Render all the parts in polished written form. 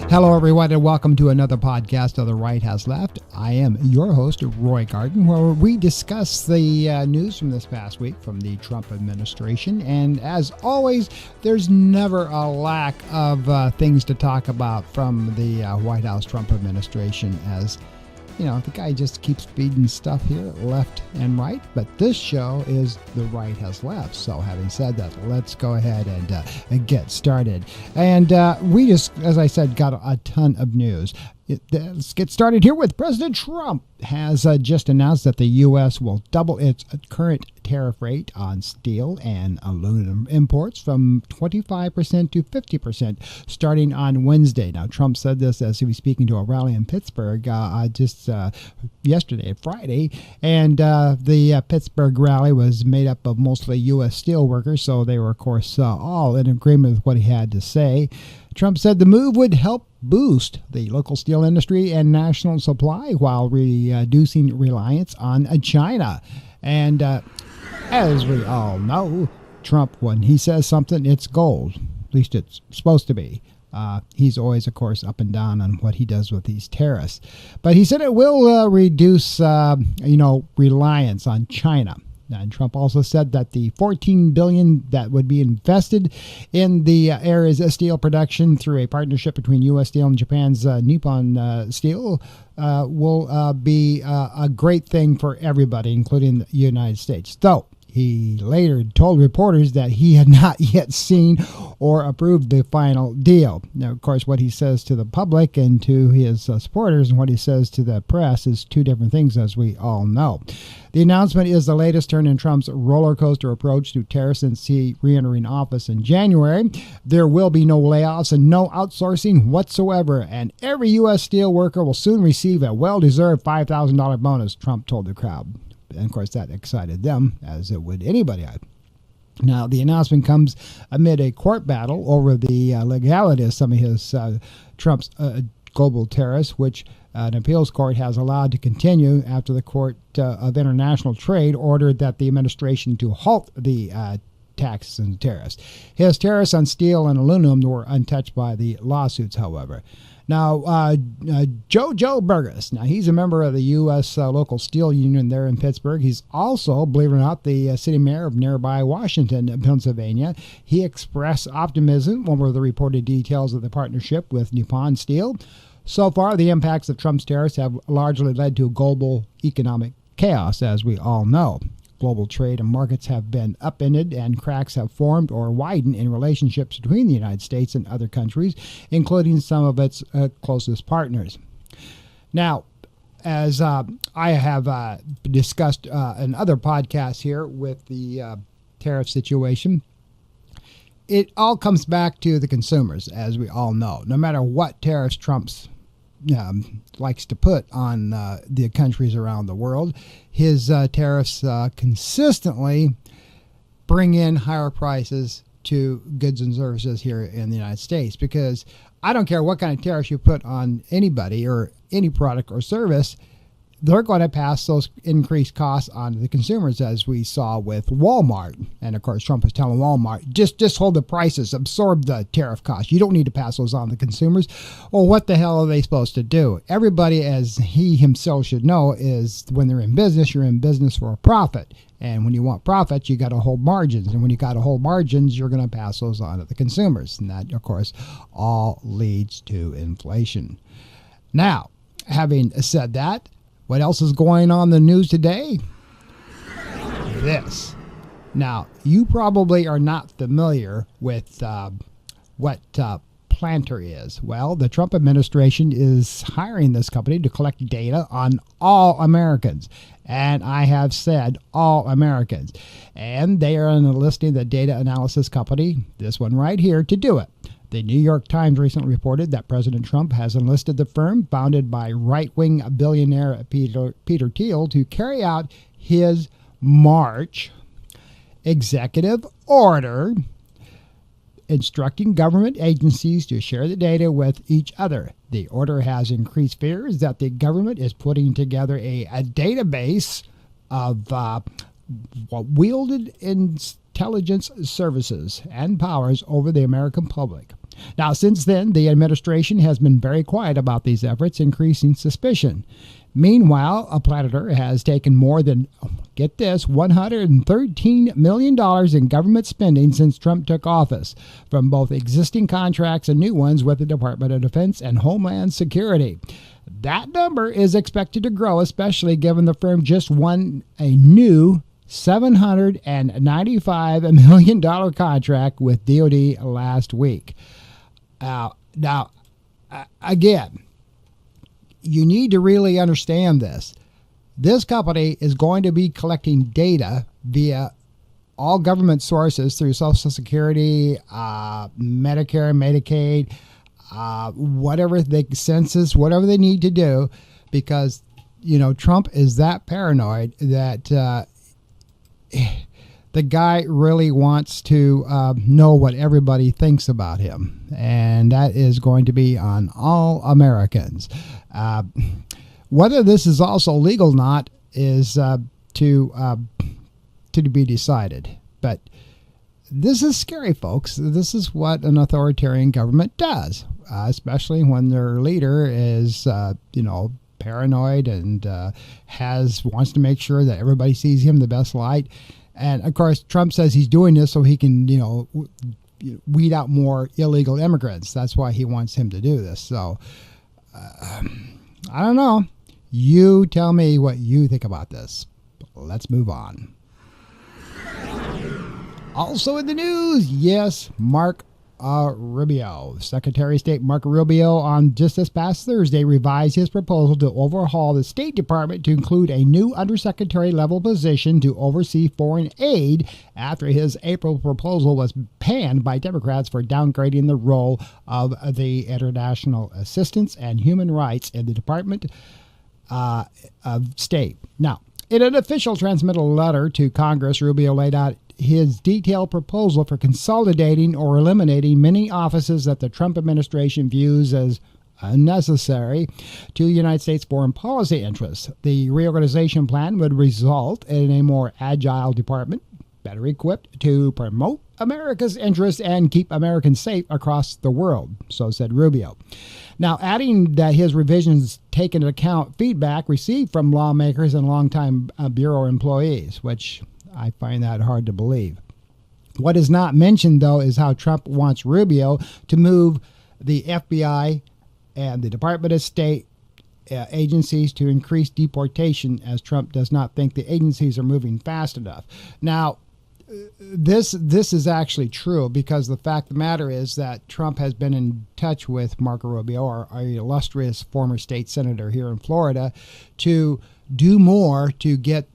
Hello, everyone, and welcome to another podcast of The Right Has Left. I am your host, Roy Garden, where we discuss the news from this past week from the Trump administration. And as always, there's never a lack of things to talk about from the White House Trump administration, as you know, the guy just keeps feeding stuff here left and right. But this show is The Right Has Left. So having said that, let's go ahead and get started. And we just, as I said, got a ton of news. Let's get started here with President Trump has just announced that the U.S. will double its current tariff rate on steel and aluminum imports from 25% to 50% starting on Wednesday. Now, Trump said this as he was speaking to a rally in Pittsburgh just yesterday, Friday, and the Pittsburgh rally was made up of mostly U.S. steel workers, so they were, of course, all in agreement with what he had to say. Trump said the move would help boost the local steel industry and national supply while reducing reliance on China. And as we all know, Trump, when he says something, it's gold. At least it's supposed to be. He's always, of course, up and down on what he does with these tariffs. But he said it will reduce, reliance on China. And Trump also said that the $14 billion that would be invested in the area's steel production through a partnership between U.S. Steel and Japan's Nippon Steel will be a great thing for everybody, including the United States. Though he later told reporters that he had not yet seen or approved the final deal. Now, of course, what he says to the public and to his supporters and what he says to the press is two different things, as we all know. The announcement is the latest turn in Trump's roller coaster approach to tariffs since he re-entering office in January. There will be no layoffs and no outsourcing whatsoever, and every U.S. steel worker will soon receive a well-deserved $5,000 bonus, Trump told the crowd. And, of course, that excited them, as it would anybody. Now, the announcement comes amid a court battle over the legality of some of his Trump's global tariffs, which an appeals court has allowed to continue after the Court of International Trade ordered that the administration to halt the taxes and tariffs. His tariffs on steel and aluminum were untouched by the lawsuits, however. Now, Joe Burgess, now he's a member of the U.S. Local Steel Union there in Pittsburgh. He's also, believe it or not, the city mayor of nearby Washington, Pennsylvania. He expressed optimism over the reported details of the partnership with Nippon Steel. So far, the impacts of Trump's tariffs have largely led to global economic chaos, as we all know. Global trade and markets have been upended, and cracks have formed or widened in relationships between the United States and other countries, including some of its closest partners. Now, as I have discussed in other podcasts here with the tariff situation, it all comes back to the consumers, as we all know. No matter what tariffs Trump's likes to put on the countries around the world, his tariffs consistently bring in higher prices to goods and services here in the United States, because I don't care what kind of tariffs you put on anybody or any product or service, they're going to pass those increased costs on to the consumers, as we saw with Walmart. And, of course, Trump was telling Walmart, just hold the prices, absorb the tariff costs. You don't need to pass those on to consumers. Well, what the hell are they supposed to do? Everybody, as he himself should know, is when they're in business, you're in business for a profit. And when you want profits, you got to hold margins. And when you got to hold margins, you're going to pass those on to the consumers. And that, of course, all leads to inflation. Now, having said that, what else is going on in the news today? This. Now, you probably are not familiar with what Planter is. Well, the Trump administration is hiring this company to collect data on all Americans. And I have said all Americans. And they are on the listing of the data analysis company, this one right here, to do it. The New York Times recently reported that President Trump has enlisted the firm, founded by right-wing billionaire Peter Thiel, to carry out his March executive order instructing government agencies to share the data with each other. The order has increased fears that the government is putting together a database of wielded intelligence services and powers over the American public. Now, since then, the administration has been very quiet about these efforts, increasing suspicion. Meanwhile, a Planeter has taken more than, get this, $113 million in government spending since Trump took office, from both existing contracts and new ones with the Department of Defense and Homeland Security. That number is expected to grow, especially given the firm just won a new $795 million contract with DoD last week. Now, again, you need to really understand this. This company is going to be collecting data via all government sources through Social Security, Medicare, Medicaid, whatever the census, whatever they need to do, because, Trump is that paranoid that the guy really wants to know what everybody thinks about him, and that is going to be on all Americans. Whether this is also legal or not is to be decided. But this is scary, folks. This is what an authoritarian government does, especially when their leader is, paranoid and wants to make sure that everybody sees him the best light. And of course, Trump says he's doing this so he can, weed out more illegal immigrants. That's why he wants him to do this. So I don't know. You tell me what you think about this. Let's move on. Also in the news, yes, Marco Rubio. Secretary of State Marco Rubio on just this past Thursday revised his proposal to overhaul the State Department to include a new undersecretary level position to oversee foreign aid after his April proposal was panned by Democrats for downgrading the role of the international assistance and human rights in the Department of State. Now, in an official transmittal letter to Congress, Rubio laid out his detailed proposal for consolidating or eliminating many offices that the Trump administration views as unnecessary to United States foreign policy interests. The reorganization plan would result in a more agile department, better equipped to promote America's interests and keep Americans safe across the world, so said Rubio. Now, adding that his revisions take into account feedback received from lawmakers and longtime Bureau employees, which I find that hard to believe. What is not mentioned, though, is how Trump wants Rubio to move the FBI and the Department of State agencies to increase deportation, as Trump does not think the agencies are moving fast enough. Now, this is actually true, because the fact of the matter is that Trump has been in touch with Marco Rubio, our illustrious former state senator here in Florida, to do more to get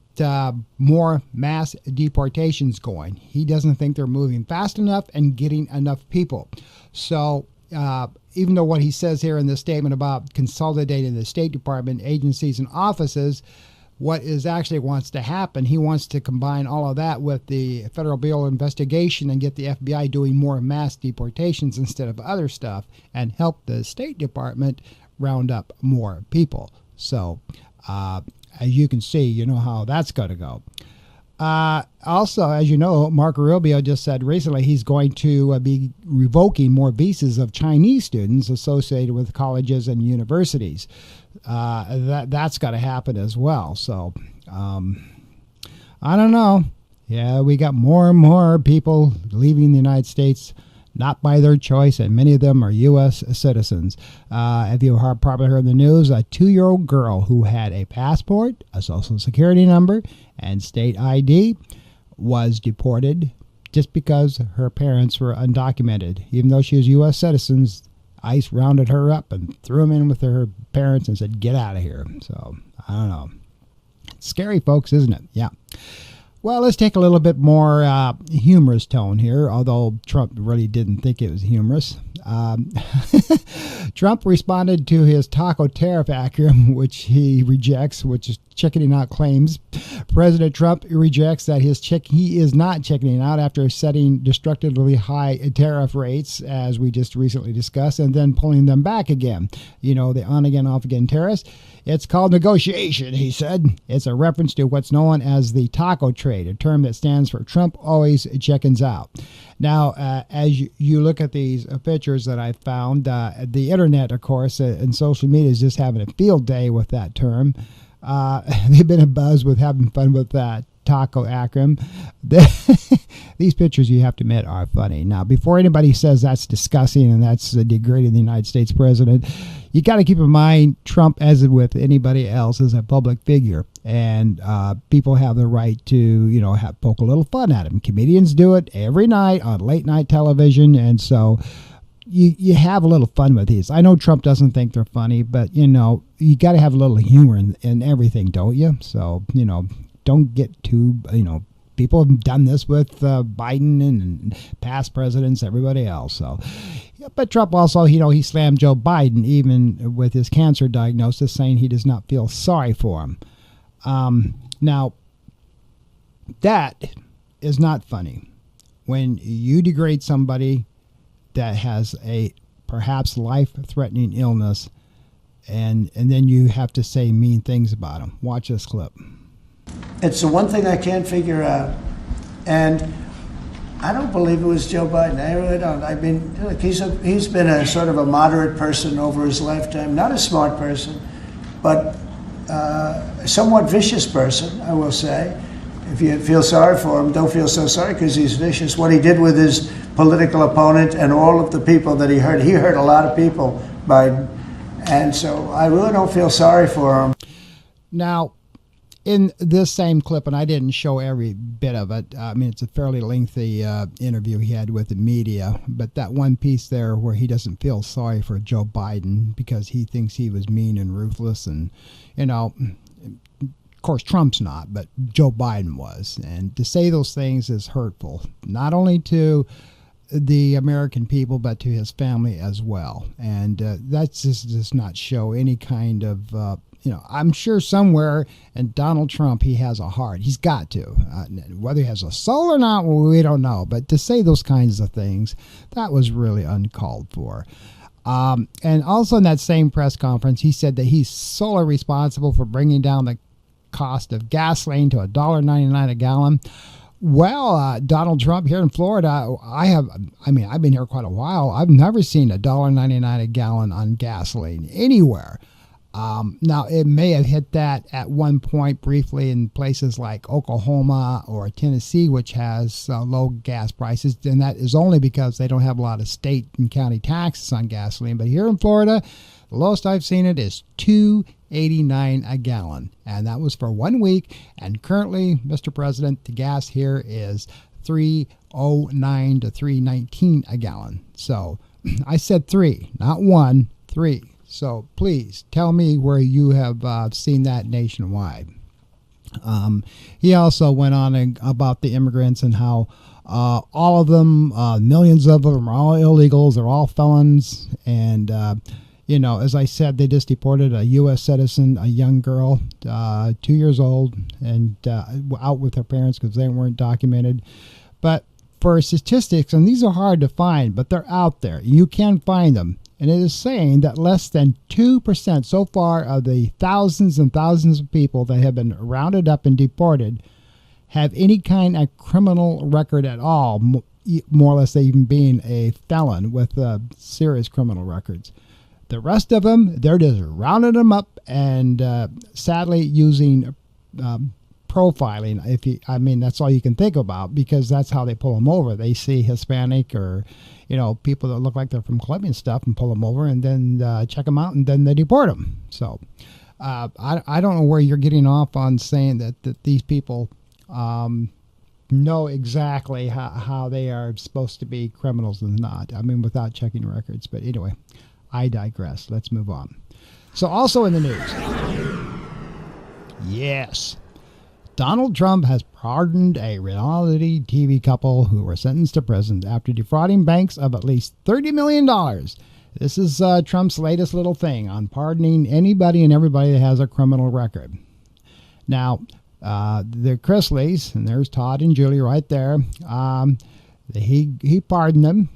more mass deportations going. He doesn't think they're moving fast enough and getting enough people. So even though what he says here in this statement about consolidating the State Department agencies and offices, what is actually wants to happen, he wants to combine all of that with the Federal Bureau investigation and get the FBI doing more mass deportations instead of other stuff, and help the State Department round up more people. So as you can see, you know how that's going to go. Also, as you know, Marco Rubio just said recently he's going to be revoking more visas of Chinese students associated with colleges and universities. That's got to happen as well. So I don't know. Yeah, we got more and more people leaving the United States not by their choice, and many of them are U.S. citizens. If you probably heard the news, a 2-year-old girl who had a passport, a social security number, and state ID was deported just because her parents were undocumented. Even though she was U.S. citizens, ICE rounded her up and threw them in with her parents and said, get out of here. So, I don't know. It's scary, folks, isn't it? Yeah. Well, let's take a little bit more humorous tone here, although Trump really didn't think it was humorous. Trump responded to his taco tariff acronym, which he rejects, which is chickening out claims. President Trump rejects that he is not chickening out after setting destructively high tariff rates, as we just recently discussed, and then pulling them back again. You know, the on-again, off-again tariffs. It's called negotiation, he said. It's a reference to what's known as the taco trade, a term that stands for Trump always chickens out. Now, as you look at these pictures that I found, the internet, of course, and social media is just having a field day with that term. They've been abuzz with having fun with that taco acronym. These pictures, you have to admit, are funny. Now, before anybody says that's disgusting and that's degrading the United States president, you got to keep in mind Trump, as with anybody else, is a public figure, and people have the right to, poke a little fun at him. Comedians do it every night on late night television, and so you have a little fun with these. I know Trump doesn't think they're funny, but you got to have a little humor in everything, don't you? So don't get too people have done this with Biden and past presidents, everybody else. So, yeah, but Trump also, he slammed Joe Biden even with his cancer diagnosis, saying he does not feel sorry for him. Now, that is not funny. When you degrade somebody that has a perhaps life-threatening illness, and then you have to say mean things about him. Watch this clip. It's the one thing I can't figure out, and I don't believe it was Joe Biden. I really don't. I mean, look, he's been a sort of a moderate person over his lifetime, not a smart person, but a somewhat vicious person, I will say. If you feel sorry for him, don't feel so sorry because he's vicious. What he did with his political opponent and all of the people that he hurt a lot of people, Biden, and so I really don't feel sorry for him. Now, in this same clip, and I didn't show every bit of it, I mean, it's a fairly lengthy interview he had with the media, but that one piece there where he doesn't feel sorry for Joe Biden because he thinks he was mean and ruthless, and, of course, Trump's not, but Joe Biden was. And to say those things is hurtful, not only to the American people, but to his family as well. And that just does not show any kind of... I'm sure somewhere in Donald Trump, he has a heart. He's got to. Whether he has a soul or not, well, we don't know. But to say those kinds of things, that was really uncalled for. And also in that same press conference, he said that he's solely responsible for bringing down the cost of gasoline to $1.99 a gallon. Well, Donald Trump here in Florida, I've been here quite a while. I've never seen $1.99 a gallon on gasoline anywhere. Now, it may have hit that at one point briefly in places like Oklahoma or Tennessee, which has low gas prices, and that is only because they don't have a lot of state and county taxes on gasoline. But here in Florida, the lowest I've seen it is $2.89 a gallon, and that was for 1 week. And currently, Mr. President, the gas here is $3.09 to $3.19 a gallon. So I said 3, not 1, 3. So please tell me where you have seen that nationwide. He also went on about the immigrants and how all of them, millions of them, are all illegals. They're all felons. And, as I said, they just deported a U.S. citizen, a young girl, 2 years old, and out with her parents because they weren't documented. But for statistics, and these are hard to find, but they're out there. You can find them. And it is saying that less than 2% so far of the thousands and thousands of people that have been rounded up and deported have any kind of criminal record at all, more or less even being a felon with serious criminal records. The rest of them, they're just rounding them up and sadly using profiling. That's all you can think about because that's how they pull them over. They see Hispanic or people that look like they're from Colombia and stuff and pull them over and then check them out and then they deport them. So I don't know where you're getting off on saying that these people know exactly how they are supposed to be criminals and not. Without checking records. But anyway, I digress. Let's move on. So also in the news, yes, Donald Trump has pardoned a reality TV couple who were sentenced to prison after defrauding banks of at least $30 million. This is Trump's latest little thing on pardoning anybody and everybody that has a criminal record. Now, the Chrisleys, and there's Todd and Julie right there, he pardoned them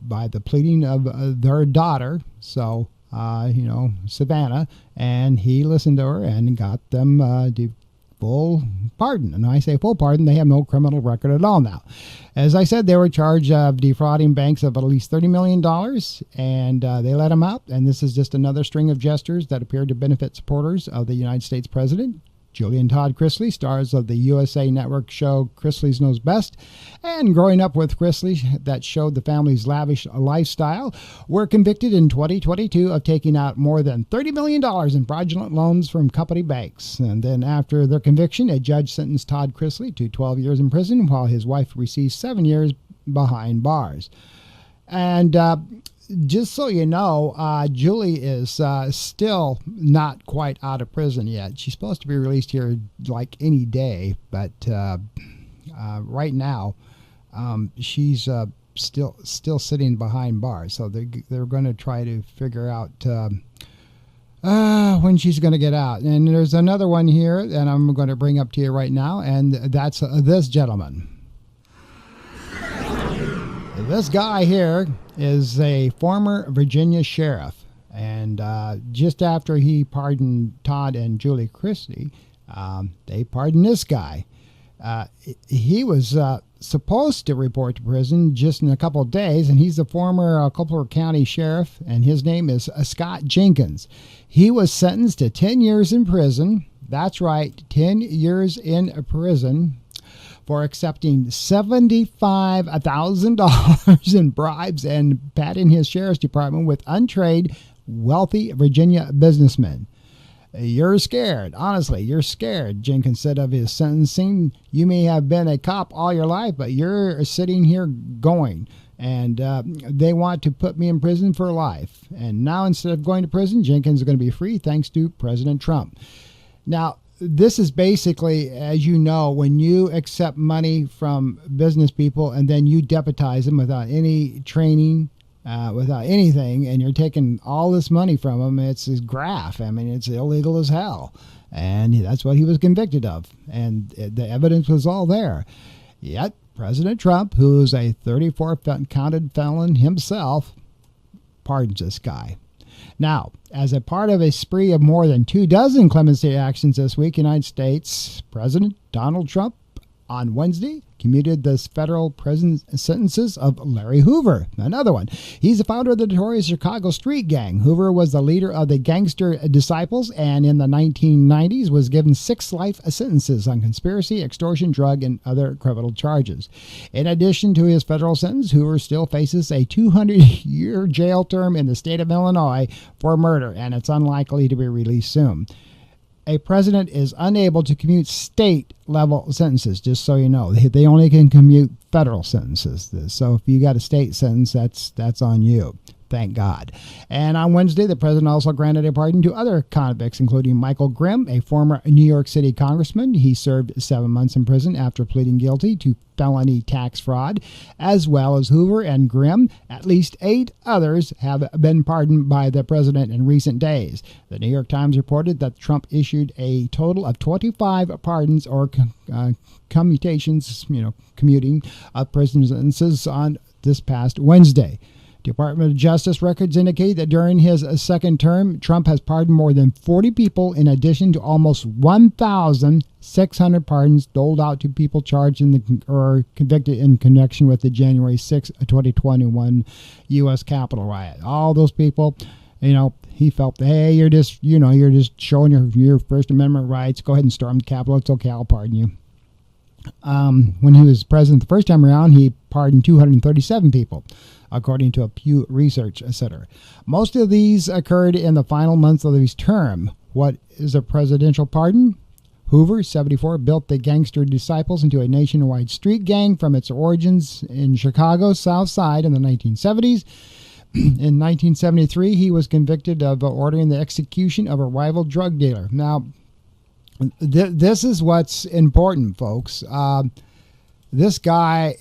by the pleading of their daughter, so, Savannah, and he listened to her and got them full pardon. And I say full pardon, they have no criminal record at all now. As I said, they were charged of defrauding banks of at least $30 million, and they let them out. And this is just another string of gestures that appear to benefit supporters of the United States president. Julie and Todd Chrisley, stars of the USA Network show Chrisley's Knows Best, and growing up with Chrisley that showed the family's lavish lifestyle, were convicted in 2022 of taking out more than $30 million in fraudulent loans from company banks. And then after their conviction, a judge sentenced Todd Chrisley to 12 years in prison, while his wife received 7 years behind bars. And just so you know, Julie is still not quite out of prison yet. She's supposed to be released here like any day, but right now she's still sitting behind bars. So they're going to try to figure out when she's going to get out. And there's another one here that I'm going to bring up to you right now, and that's this gentleman. This guy here is a former Virginia sheriff, and just after he pardoned Todd and Julie Chrisley, they pardoned this guy. He was supposed to report to prison just in a couple of days, and he's the former Culpeper County sheriff, and his name is Scott Jenkins. He was sentenced to 10 years in prison. That's right, 10 years in prison, for accepting $75,000 in bribes and padding his sheriff's department with untrained, wealthy Virginia businessmen. You're scared. Honestly, you're scared, Jenkins said of his sentencing. You may have been a cop all your life, but you're sitting here going. And they want to put me in prison for life. And now instead of going to prison, Jenkins is going to be free thanks to President Trump. Now, this is basically, as you know, when you accept money from business people and then you deputize them without any training, without anything, and you're taking all this money from them, it's graft. I mean, it's illegal as hell. And that's what he was convicted of. And the evidence was all there. Yet, President Trump, who's a 34-counted felon himself, pardons this guy. Now, as a part of a spree of more than 24 clemency actions this week, United States President Donald Trump on Wednesday commuted the federal prison sentences of Larry Hoover, another one. He's the founder of the notorious Chicago street gang. Hoover was the leader of the Gangster Disciples, and in the 1990s was given 6 life sentences on conspiracy, extortion, drug, and other criminal charges. In addition to his federal sentence, Hoover still faces a 200-year jail term in the state of Illinois for murder, and it's unlikely to be released soon. A president is unable to commute state-level sentences, just so you know. They only can commute federal sentences. So if you got a state sentence, that's on you. Thank God. And on Wednesday, the president also granted a pardon to other convicts, including Michael Grimm, a former New York City congressman. He served 7 months in prison after pleading guilty to felony tax fraud, as well as Hoover and Grimm. At least 8 others have been pardoned by the president in recent days. The New York Times reported that Trump issued a total of 25 pardons or commuting of prison sentences on this past Wednesday. Department of Justice records indicate that during his second term, Trump has pardoned more than 40 people in addition to almost 1,600 pardons doled out to people charged or convicted in connection with the January 6, 2021 U.S. Capitol riot. All those people, he felt, hey, you're just showing your First Amendment rights. Go ahead and storm the Capitol. It's okay. I'll pardon you. When he was president the first time around, he pardoned 237 people, according to a Pew Research Center. Most of these occurred in the final months of his term. What is a presidential pardon? Hoover, 74, built the Gangster Disciples into a nationwide street gang from its origins in Chicago's South Side in the 1970s. In 1973, he was convicted of ordering the execution of a rival drug dealer. Now, this is what's important, folks. This guy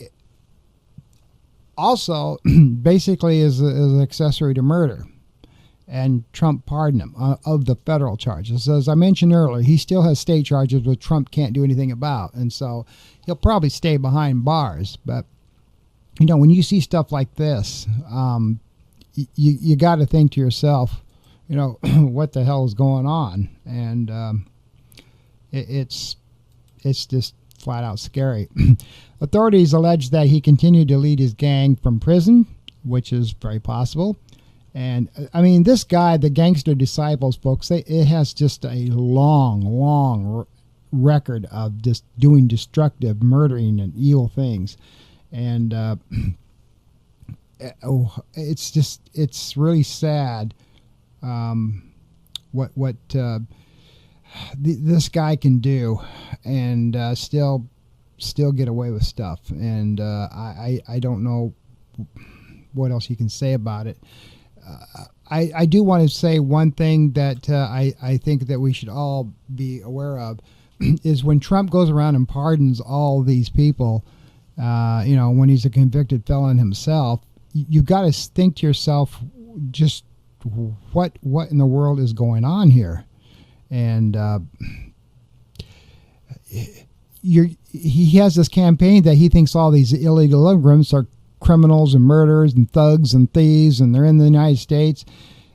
also basically is an accessory to murder. And Trump pardoned him of the federal charges. As I mentioned earlier, he still has state charges which Trump can't do anything about. And so he'll probably stay behind bars. But, when you see stuff like this, you got to think to yourself, what the hell is going on? And it's just flat out scary. Authorities allege that he continued to lead his gang from prison, which is very possible. And I mean, this guy, the Gangster Disciples, folks, it has just a long record of just doing destructive, murdering, and evil things. And it's really sad what this guy can do, and still get away with stuff. And I don't know what else you can say about it. I do want to say one thing that I think that we should all be aware of is when Trump goes around and pardons all these people, when he's a convicted felon himself, you've got to think to yourself, just what in the world is going on here? And he has this campaign that he thinks all these illegal immigrants are criminals and murderers and thugs and thieves, and they're in the United States,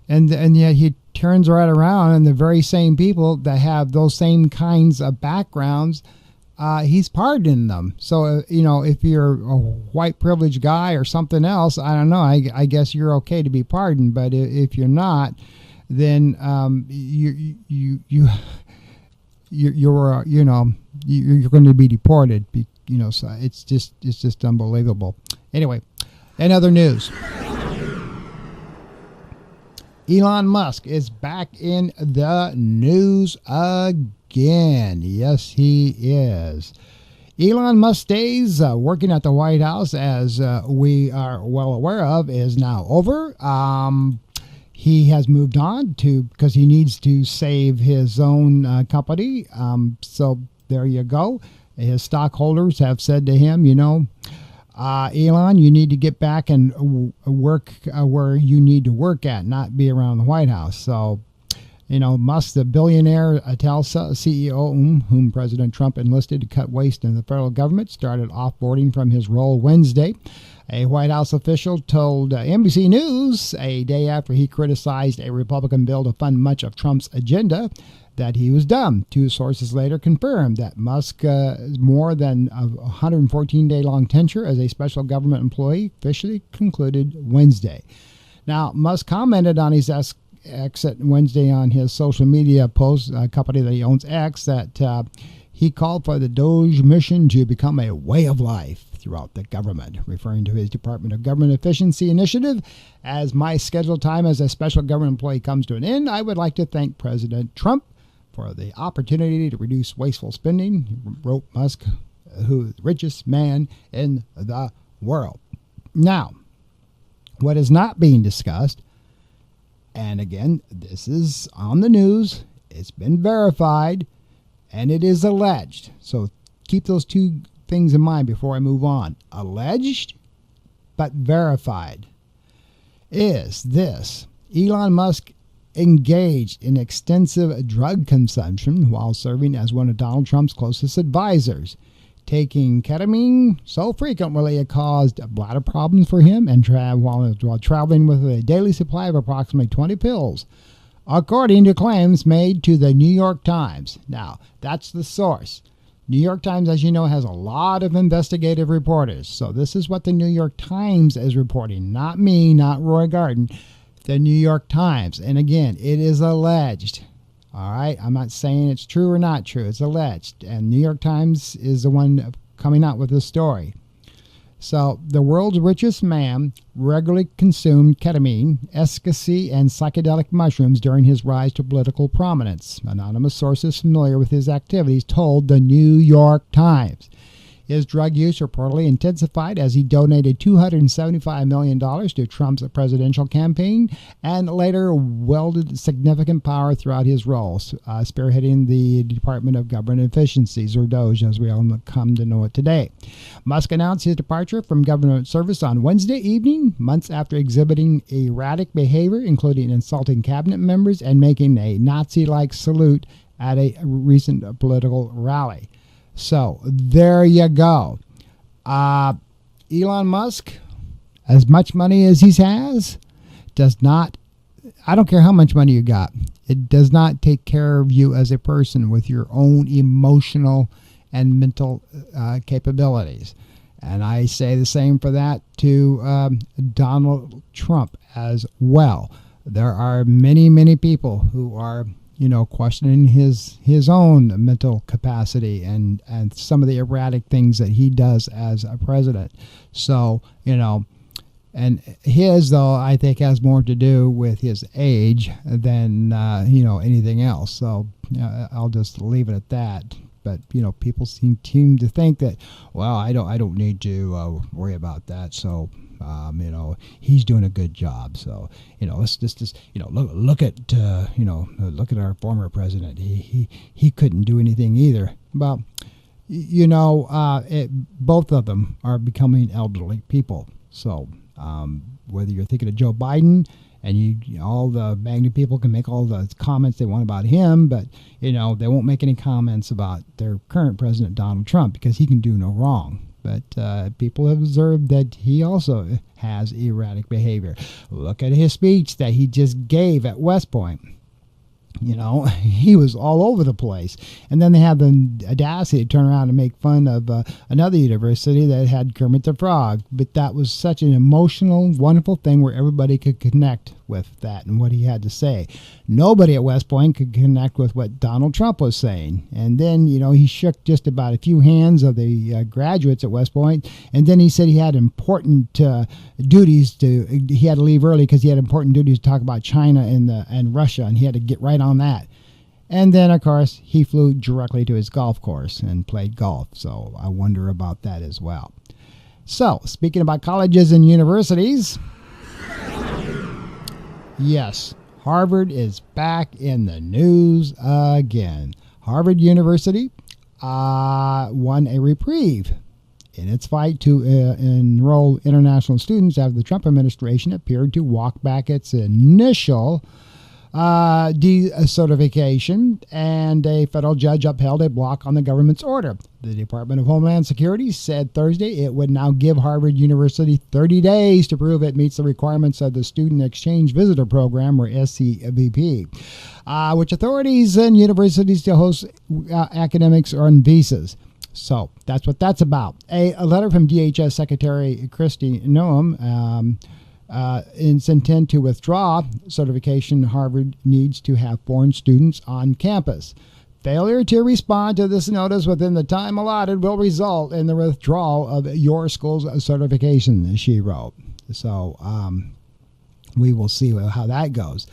and yet he turns right around, and the very same people that have those same kinds of backgrounds, he's pardoning them. So if you're a white privileged guy or something else, I don't know, I guess you're okay to be pardoned. But if you're not, then you're going to be deported. So it's just unbelievable. Anyway, in other news, Elon Musk is back in the news again. Yes, he is. Elon Musk's days working at the White House, as we are well aware of, is now over. He has moved on because he needs to save his own company. So there you go. His stockholders have said to him, Elon, you need to get back and work where you need to work at, not be around the White House. So, Musk, the billionaire Tesla CEO, whom President Trump enlisted to cut waste in the federal government, started offboarding from his role Wednesday. A White House official told NBC News a day after he criticized a Republican bill to fund much of Trump's agenda that he was done. Two sources later confirmed that Musk's more than a 114-day-long tenure as a special government employee officially concluded Wednesday. Now, Musk commented on his exit Wednesday on his social media post, a company that he owns, X, that he called for the Doge mission to become a way of life throughout the government, referring to his Department of Government Efficiency initiative. As my scheduled time as a special government employee comes to an end, I would like to thank President Trump for the opportunity to reduce wasteful spending, wrote Musk, who is the richest man in the world. Now, what is not being discussed, and again, this is on the news, it's been verified, and it is alleged. So keep those two things in mind before I move on. Alleged, but verified, is this: Elon Musk engaged in extensive drug consumption while serving as one of Donald Trump's closest advisors. Taking ketamine so frequently it caused bladder problems for him, and while traveling with a daily supply of approximately 20 pills, according to claims made to the New York Times. Now, that's the source. New York Times, as you know, has a lot of investigative reporters. So this is what the New York Times is reporting. Not me, not Roy Garden. The New York Times. And again, it is alleged. All right? I'm not saying it's true or not true. It's alleged. And New York Times is the one coming out with this story. So the world's richest man regularly consumed ketamine, ecstasy, and psychedelic mushrooms during his rise to political prominence. Anonymous sources familiar with his activities told the New York Times. His drug use reportedly intensified as he donated $275 million to Trump's presidential campaign and later wielded significant power throughout his roles, spearheading the Department of Government Efficiencies, or DOGE, as we all come to know it today. Musk announced his departure from government service on Wednesday evening, months after exhibiting erratic behavior, including insulting cabinet members and making a Nazi-like salute at a recent political rally. So there you go. Elon Musk, as much money as he has, does not, I don't care how much money you got, it does not take care of you as a person with your own emotional and mental capabilities. And I say the same for that to Donald Trump as well. There are many, many people who are, questioning his own mental capacity and some of the erratic things that he does as a president. So, and his, though, I think has more to do with his age than, anything else. So I'll just leave it at that. But, people seem to think that, well, I don't need to worry about that. So, he's doing a good job. So, let's just look at our former president. He couldn't do anything either. Well, both of them are becoming elderly people. So, whether you're thinking of Joe Biden, and all the magnet people can make all the comments they want about him, but they won't make any comments about their current president, Donald Trump, because he can do no wrong. But people have observed that he also has erratic behavior. Look at his speech that he just gave at West Point. He was all over the place. And then they have the audacity to turn around and make fun of another university that had Kermit the Frog. But that was such an emotional, wonderful thing where everybody could connect with that and what he had to say. Nobody at West Point could connect with what Donald Trump was saying. And then, he shook just about a few hands of the graduates at West Point. And then he said he had important duties he had to leave early because he had important duties to talk about China and Russia, and he had to get right on that. And then, of course, he flew directly to his golf course and played golf. So I wonder about that as well. So, speaking about colleges and universities, yes, Harvard is back in the news again. Harvard University won a reprieve in its fight to enroll international students after the Trump administration appeared to walk back its initial decertification, and a federal judge upheld a block on the government's order. The Department of Homeland Security said Thursday it would now give Harvard University 30 days to prove it meets the requirements of the Student Exchange Visitor Program, or SCVP, which authorities and universities to host academics on visas. So that's what that's about. A letter from DHS Secretary Kristi Noem its intent to withdraw certification. Harvard needs to have foreign students on campus. Failure to respond to this notice within the time allotted will result in the withdrawal of your school's certification, she wrote. So we will see how that goes.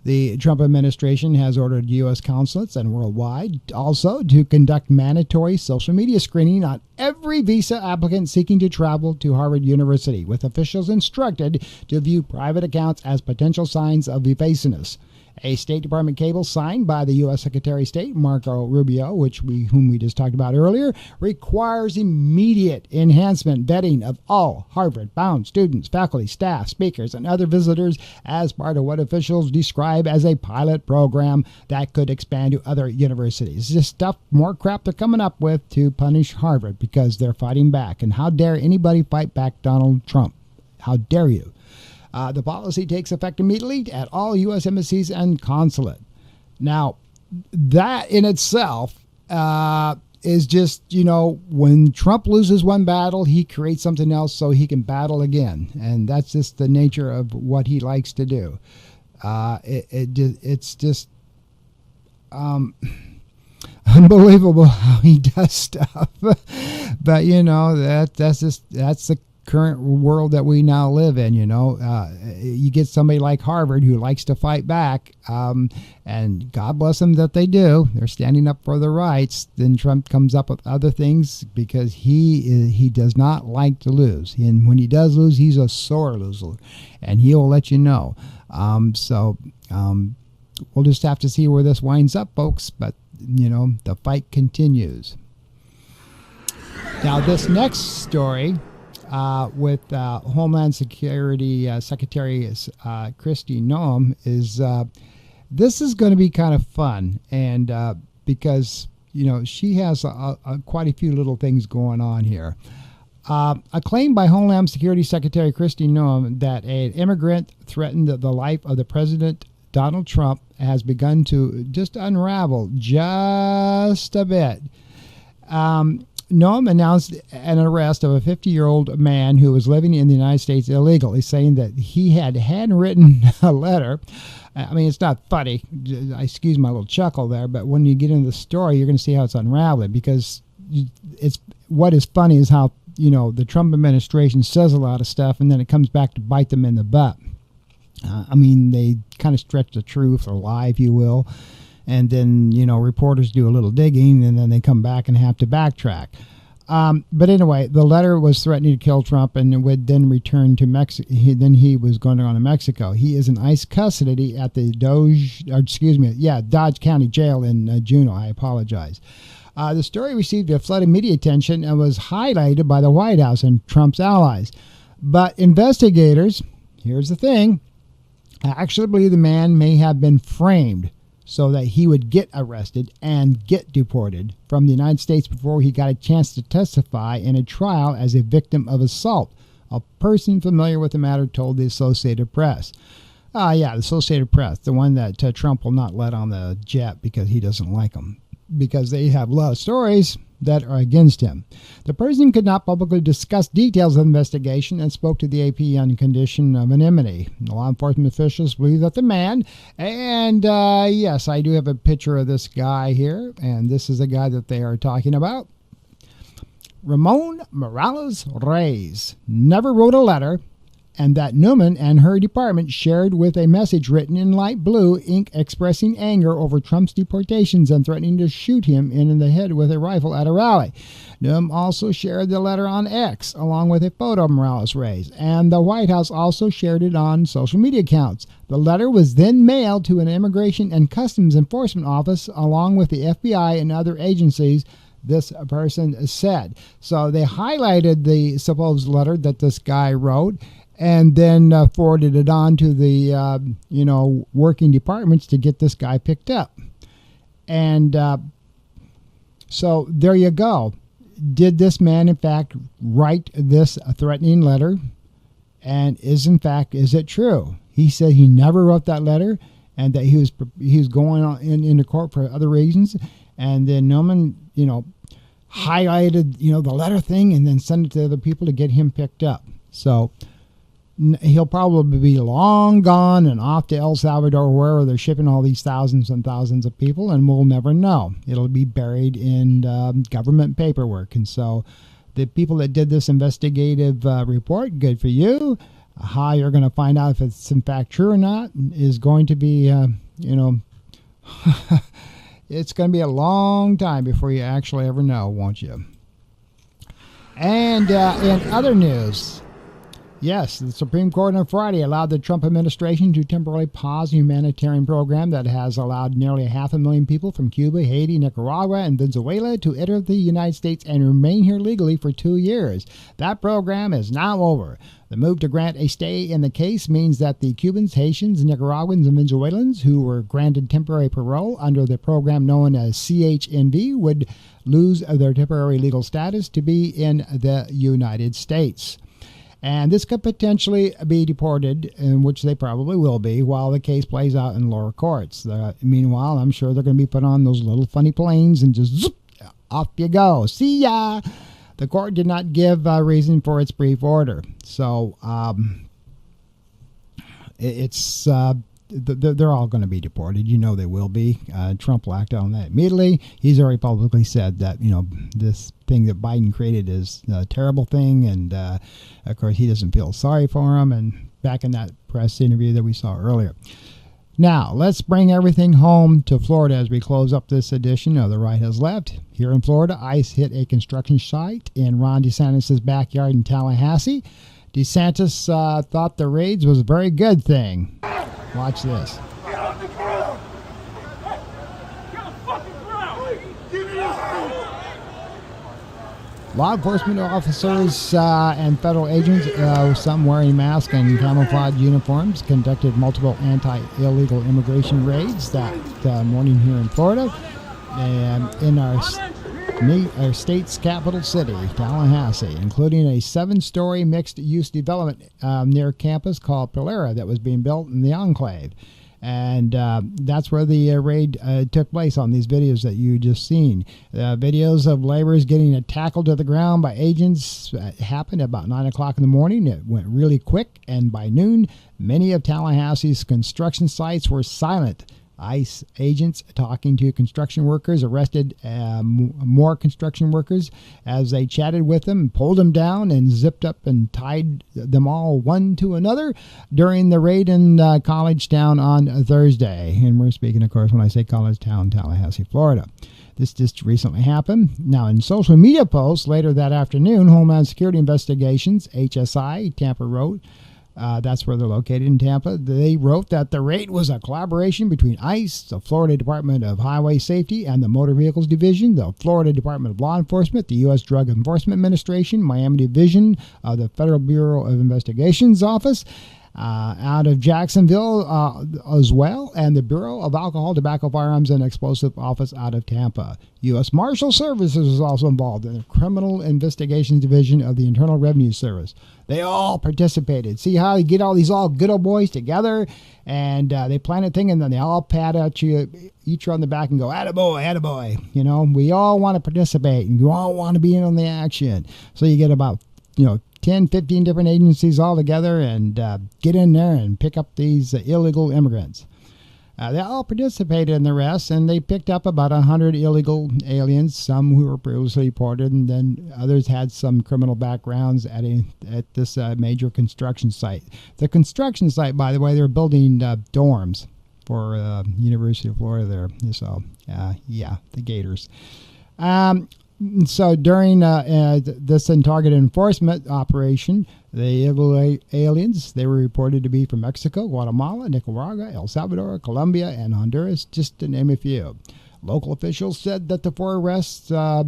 The Trump administration has ordered U.S. consulates and worldwide also to conduct mandatory social media screening on every visa applicant seeking to travel to Harvard University, with officials instructed to view private accounts as potential signs of evasiveness. A State Department cable signed by the U.S. Secretary of State Marco Rubio, whom we just talked about earlier, requires immediate enhancement vetting of all Harvard-bound students, faculty, staff, speakers, and other visitors as part of what officials describe as a pilot program that could expand to other universities. Just stuff, more crap they're coming up with to punish Harvard because they're fighting back. And how dare anybody fight back Donald Trump? How dare you? The policy takes effect immediately at all U.S. embassies and consulate. Now, that in itself is just, when Trump loses one battle, he creates something else so he can battle again. And that's just the nature of what he likes to do. It's just unbelievable how he does stuff. But, that's the current world that we now live in. You get somebody like Harvard who likes to fight back, and God bless them that they do. They're standing up for their rights. Then Trump comes up with other things because he does not like to lose. And when he does lose, he's a sore loser, and he'll let you know. We'll just have to see where this winds up, folks. But, the fight continues. Now, this next story with Homeland Security Secretary Kristi Noem is this is going to be kind of fun, and because she has quite a few little things going on here. A claim by Homeland Security Secretary Kristi Noem that an immigrant threatened the life of the President Donald Trump has begun to just unravel just a bit. Noem announced an arrest of a 50-year-old man who was living in the United States illegally, saying that he had handwritten a letter. I mean, it's not funny. Excuse my little chuckle there, but when you get into the story, you're going to see how it's unraveling, because what is funny is how, the Trump administration says a lot of stuff, and then it comes back to bite them in the butt. They kind of stretch the truth, or lie, if you will. And then, reporters do a little digging, and then they come back and have to backtrack. But anyway, the letter was threatening to kill Trump and would then return to Mexico. Then he was going to go to Mexico. He is in ICE custody at the Dodge County Jail in Juneau. I apologize. The story received a flood of media attention and was highlighted by the White House and Trump's allies. But investigators, here's the thing, actually believe the man may have been framed so that he would get arrested and get deported from the United States before he got a chance to testify in a trial as a victim of assault. A person familiar with the matter told the Associated Press. The Associated Press, the one that Trump will not let on the jet because he doesn't like them, because they have a lot of stories that are against him. The person could not publicly discuss details of the investigation and spoke to the AP on condition of anonymity. Law enforcement officials believe that the man, and yes, I do have a picture of this guy here, and this is the guy that they are talking about. Ramon Morales Reyes never wrote a letter, and that Newman and her department shared with a message written in light blue ink expressing anger over Trump's deportations and threatening to shoot him in the head with a rifle at a rally. Newman also shared the letter on X along with a photo of Morales Reyes, and the White House also shared it on social media accounts. The letter was then mailed to an Immigration and Customs Enforcement office along with the FBI and other agencies, this person said. So they highlighted the supposed letter that this guy wrote, and then forwarded it on to the, working departments to get this guy picked up. And so there you go. Did this man, in fact, write this threatening letter? And is it true? He said he never wrote that letter, and that he was going on into court for other reasons. And then Newman, highlighted, the letter thing, and then sent it to other people to get him picked up. So he'll probably be long gone and off to El Salvador, wherever they're shipping all these thousands and thousands of people, and we'll never know. It'll be buried in government paperwork. And so the people that did this investigative report, good for you. How you're going to find out if it's in fact true or not is going to be, it's going to be a long time before you actually ever know, won't you? And in other news, yes, the Supreme Court on Friday allowed the Trump administration to temporarily pause a humanitarian program that has allowed nearly 500,000 people from Cuba, Haiti, Nicaragua, and Venezuela to enter the United States and remain here legally for 2 years. That program is now over. The move to grant a stay in the case means that the Cubans, Haitians, Nicaraguans, and Venezuelans who were granted temporary parole under the program known as CHNV would lose their temporary legal status to be in the United States. And this could potentially be deported, in which they probably will be, while the case plays out in lower courts. Meanwhile, I'm sure they're going to be put on those little funny planes and just zoop, off you go. See ya! The court did not give a reason for its brief order. So it's they're all going to be deported. You know they will be. Trump will act on that immediately. He's already publicly said that, this thing that Biden created is a terrible thing, and of course he doesn't feel sorry for him, and back in that press interview that we saw earlier. Now, let's bring everything home to Florida as we close up this edition of The Right Has Left. Here in Florida, ICE hit a construction site in Ron DeSantis' backyard in Tallahassee. DeSantis thought the raids was a very good thing. Watch this. Get on the ground! Get on the fucking ground! Give me your phone! Law enforcement officers and federal agents, some wearing masks and camouflage uniforms, conducted multiple anti-illegal immigration raids that morning here in Florida, and in our state's capital city, Tallahassee, including a 7-story mixed-use development near campus called Pilera that was being built in the Enclave. And that's where the raid took place on these videos that you just seen. Videos of laborers getting tackled to the ground by agents happened about 9 o'clock in the morning. It went really quick, and by noon, many of Tallahassee's construction sites were silent. ICE agents talking to construction workers arrested more construction workers as they chatted with them, pulled them down, and zipped up and tied them all one to another during the raid in College Town on Thursday. And we're speaking, of course, when I say College Town, Tallahassee, Florida. This just recently happened. Now, in social media posts later that afternoon, Homeland Security Investigations, HSI, Tampa wrote, that's where they're located in Tampa. They wrote that the raid was a collaboration between ICE, the Florida Department of Highway Safety, and the Motor Vehicles Division, the Florida Department of Law Enforcement, the U.S. Drug Enforcement Administration, Miami Division of the Federal Bureau of Investigations Office, out of Jacksonville as well, and the Bureau of Alcohol, Tobacco, Firearms, and Explosive Office out of Tampa. U.S. Marshal Services was also involved in the Criminal Investigations Division of the Internal Revenue Service. They all participated. See how you get all these good old boys together, and they plan a thing, and then they all pat at you, each on the back, and go, attaboy, attaboy. We all want to participate, and you all want to be in on the action. So you get about, 10, 15 different agencies all together and get in there and pick up these illegal immigrants. They all participated in the arrests, and they picked up about 100 illegal aliens, some who were previously deported, and then others had some criminal backgrounds at this major construction site. The construction site, by the way, they're building dorms for University of Florida there. So, the Gators. So during this targeted enforcement operation, the illegal aliens, they were reported to be from Mexico, Guatemala, Nicaragua, El Salvador, Colombia, and Honduras, just to name a few. Local officials said that the 4 arrests were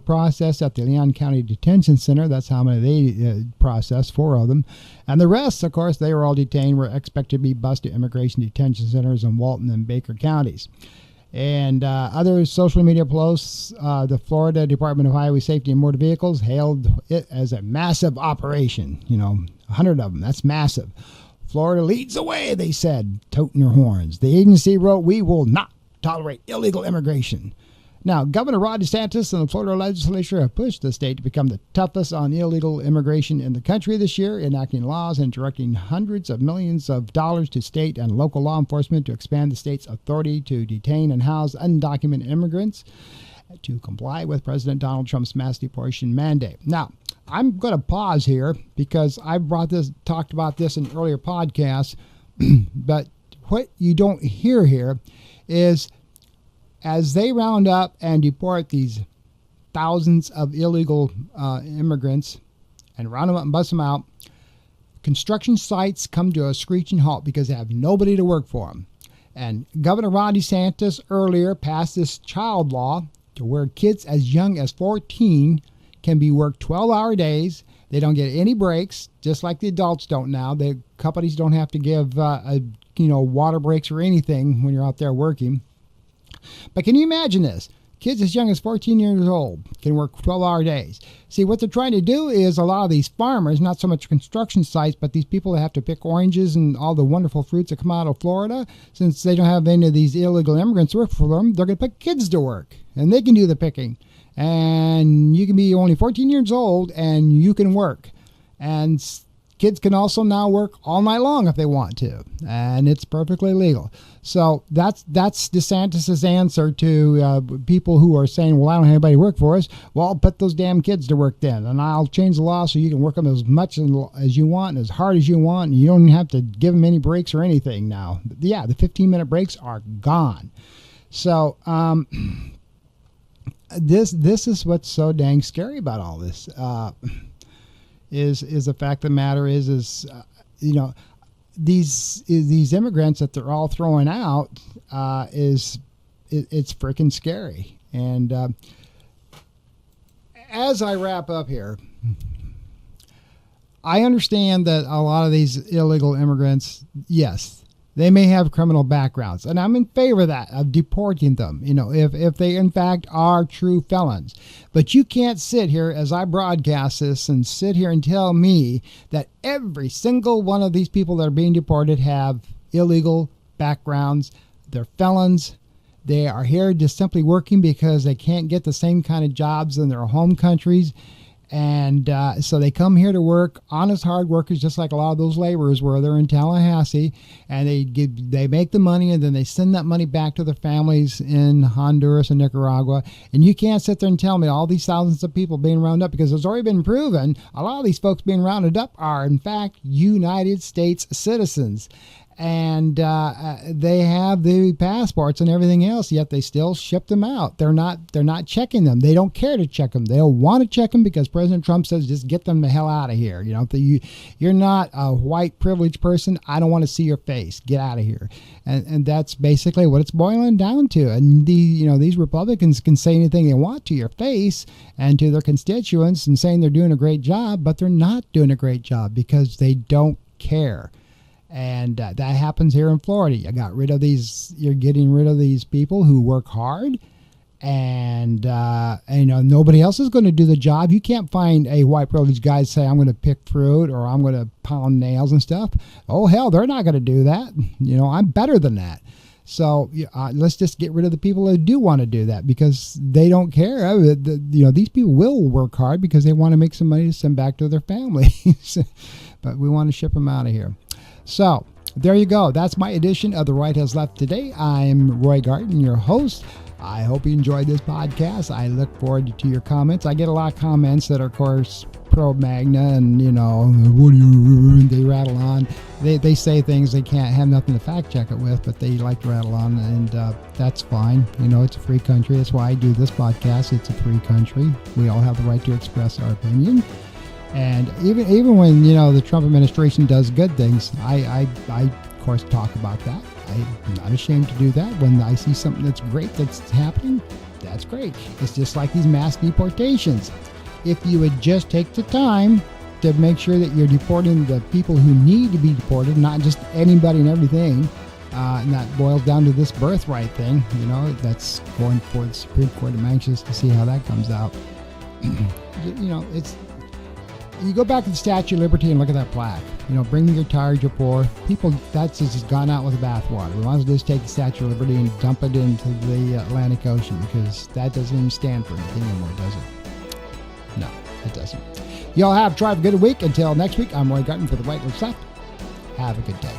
processed at the Leon County Detention Center. That's how many they processed, 4 of them. And the rest, of course, they were all detained, were expected to be bused to immigration detention centers in Walton and Baker counties. And other social media posts, the Florida Department of Highway Safety and Motor Vehicles hailed it as a massive operation. 100 of them. That's massive. Florida leads the way, they said, toting their horns. The agency wrote, "We will not tolerate illegal immigration." Now, Governor Ron DeSantis and the Florida legislature have pushed the state to become the toughest on illegal immigration in the country this year, enacting laws and directing hundreds of millions of dollars to state and local law enforcement to expand the state's authority to detain and house undocumented immigrants to comply with President Donald Trump's mass deportation mandate. Now, I'm going to pause here because I talked about this in earlier podcasts, but what you don't hear here is as they round up and deport these thousands of illegal immigrants and round them up and bust them out, construction sites come to a screeching halt because they have nobody to work for them. And Governor Ron DeSantis earlier passed this child law to where kids as young as 14 can be worked 12-hour days. They don't get any breaks, just like the adults don't now. The companies don't have to give water breaks or anything when you're out there working. But can you imagine this? Kids as young as 14 years old can work 12-hour days. See, what they're trying to do is a lot of these farmers, not so much construction sites, but these people that have to pick oranges and all the wonderful fruits that come out of Florida, since they don't have any of these illegal immigrants work for them, they're going to put kids to work, and they can do the picking. And you can be only 14 years old, and you can work. And kids can also now work all night long if they want to, and it's perfectly legal. So that's DeSantis's answer to people who are saying, well, I don't have anybody to work for us. Well, I'll put those damn kids to work then, and I'll change the law so you can work them as much as you want and as hard as you want, and you don't have to give them any breaks or anything now. Yeah, the 15-minute breaks are gone. So this is what's so dang scary about all this. Is the fact of the matter is you know, these immigrants that they're all throwing out it's freaking scary. And as I wrap up here, I understand that a lot of these illegal immigrants, yes, they may have criminal backgrounds, and I'm in favor of that, of deporting them, you know, if they in fact are true felons. But you can't sit here as I broadcast this and sit here and tell me that every single one of these people that are being deported have illegal backgrounds. They're felons. They are here just simply working because they can't get the same kind of jobs in their home countries. And so they come here to work, honest, hard workers, just like a lot of those laborers were. They're in Tallahassee, and they make the money, and then they send that money back to their families in Honduras and Nicaragua. And you can't sit there and tell me all these thousands of people being rounded up, because it's already been proven a lot of these folks being rounded up are, in fact, United States citizens. And they have the passports and everything else, yet they still ship them out. They're not checking them. They don't care to check them. They'll want to check them because President Trump says, just get them the hell out of here. You know, you're not a white privileged person. I don't want to see your face. Get out of here. And that's basically what it's boiling down to. And these Republicans can say anything they want to your face and to their constituents and saying they're doing a great job, but they're not doing a great job because they don't care. And that happens here in Florida. You're getting rid of these people who work hard, and nobody else is going to do the job. You can't find a white privileged guy say, I'm going to pick fruit or I'm going to pound nails and stuff. Oh, hell, they're not going to do that. I'm better than that. So let's just get rid of the people that do want to do that because they don't care. These people will work hard because they want to make some money to send back to their families. But we want to ship them out of here. So there you go. That's my edition of The Right Has Left today. I'm Roy Garten, your host. I hope you enjoyed this podcast. I look forward to your comments. I get a lot of comments that are, of course, pro-MAGNA and, they rattle on. They say things they can't have nothing to fact check it with, but they like to rattle on, and that's fine. It's a free country. That's why I do this podcast. It's a free country. We all have the right to express our opinion. And even when, the Trump administration does good things, I of course talk about that. I'm not ashamed to do that. When I see something that's great that's happening, that's great. It's just like these mass deportations. If you would just take the time to make sure that you're deporting the people who need to be deported, not just anybody and everything, and that boils down to this birthright thing, that's going for the Supreme Court. I'm anxious to see how that comes out. You go back to the Statue of Liberty and look at that plaque. Bring me your tired, your poor. People, that's just gone out with the bathwater. We might as well just take the Statue of Liberty and dump it into the Atlantic Ocean because that doesn't even stand for anything anymore, does it? No, it doesn't. Y'all try a good week. Until next week, I'm Roy Garten for The Right Has Left. Have a good day.